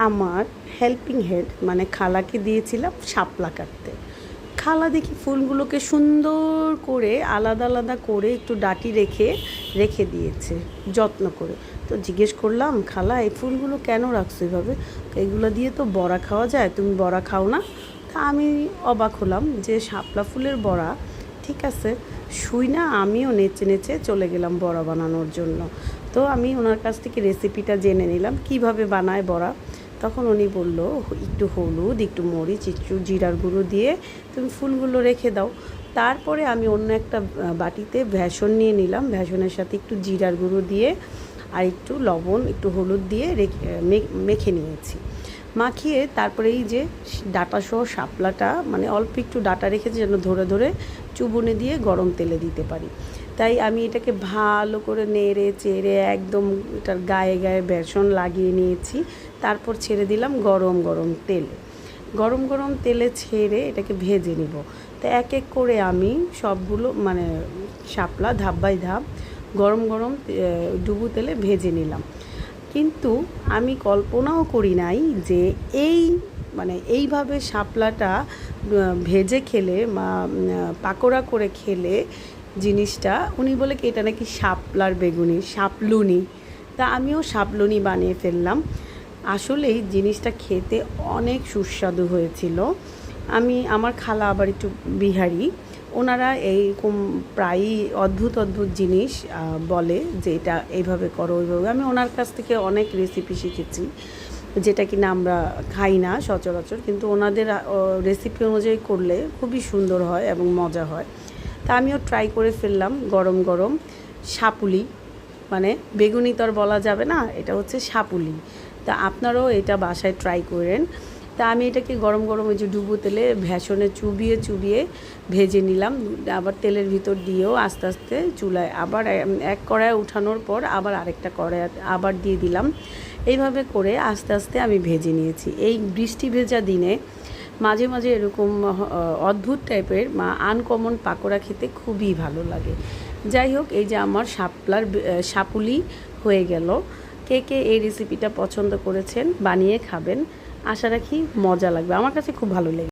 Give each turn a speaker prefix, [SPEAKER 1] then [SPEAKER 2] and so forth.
[SPEAKER 1] আমার helping head মানে খালাকে দিয়েছিলাম শাপলা কাটতে। খালা দেখি ফুলগুলোকে সুন্দর করে আলাদা আলাদা করে একটু ডাঁটি রেখে রেখে দিয়েছে যত্ন করে। তো জিজ্ঞেস করলাম, খালা এই ফুলগুলো কেন রাখছো এভাবে? এগুলো দিয়ে তো বড়া খাওয়া যায়, তুমি বড়া খাও না? তা আমি অবাক হলাম যে শাপলা ফুলের বড়া, ঠিক আছে। শুই না আমিও নেচে নেচে চলে গেলাম বড়া বানানোর জন্য। তো আমি ওনার কাছ থেকে রেসিপিটা জেনে নিলাম কিভাবে বানায় বড়া। তখন উনি বলল, একটু হলুদ, একটু মরিচ, একটু জিরার গুঁড়ো দিয়ে তুমি ফুলগুলো রেখে দাও। তারপরে আমি অন্য একটা বাটিতে বেসন নিয়ে নিলাম, বেসনের সাথে একটু জিরার গুঁড়ো দিয়ে আর একটু লবণ, একটু হলুদ দিয়ে মেখে নিয়েছি। মাখিয়ে তারপরে এই যে ডাঁটাসহ শাপলাটা, মানে অল্প একটু ডাঁটা রেখেছি যেন ধরে ধরে চুবনে দিয়ে গরম তেলে দিতে পারি। তাই আমি এটাকে ভালো করে নেড়ে চেড়ে একদম এটার গায়ে গায়ে বেসন লাগিয়ে নিয়েছি। তারপর ছেড়ে দিলাম গরম গরম তেলে। গরম গরম তেলে ছেড়ে এটাকে ভেজে নিব। তো এক এক করে আমি সবগুলো মানে শাপলা ধাপ বাই ধাপ গরম গরম ডুবো তেলে ভেজে নিলাম। কিন্তু আমি কল্পনাও করি নাই যে এই মানে এইভাবে শাপলাটা ভেজে খেলে বা পাকোড়া করে খেলে জিনিসটা, উনি বলে কি এটা নাকি শাপলার বেগুনি, শাপলুনি। তা আমিও শাপলুনি বানিয়ে ফেললাম। আসলেই জিনিসটা খেতে অনেক সুস্বাদু হয়েছিল। আমার খালা আবার একটু বিহারি, ওনারা এইরকম প্রায়ই অদ্ভুত অদ্ভুত জিনিস বলে যে এটা এইভাবে করো ওইভাবে। আমি ওনার কাছ থেকে অনেক রেসিপি শিখেছি যেটা কিনা আমরা খাই না সচরাচর, কিন্তু ওনাদের রেসিপি অনুযায়ী করলে খুবই সুন্দর হয় এবং মজা হয়। তা আমিও ট্রাই করে ফেললাম গরম গরম শাপুলি, মানে বেগুনি তো আর বলা যাবে না, এটা হচ্ছে শাপুলি। তা আপনারাও এটা বাসায় ট্রাই করেন। তা আমি এটাকে গরম গরম ওই যে ডুবো তেলে বেসনে চুবিয়ে চুবিয়ে ভেজে নিলাম। আবার তেলের ভিতর দিয়েও আস্তে আস্তে চুলায় আবার এক কড়ায় উঠানোর পর আবার আরেকটা কড়ায় আবার দিয়ে দিলাম। এইভাবে করে আস্তে আস্তে আমি ভেজে নিয়েছি। এই বৃষ্টি ভেজা দিনে মাঝে মাঝে এরকম অদ্ভুত টাইপের আনকমন পাকোড়া খেতে খুবই ভালো লাগে। যাই হোক, এই যে আমার শাপুলি হয়ে গেল। কে কে এই রেসিপিটা পছন্দ করেছেন বানিয়ে খাবেন, আশা রাখি মজা লাগবে। আমার কাছে খুব ভালো লেগেছে।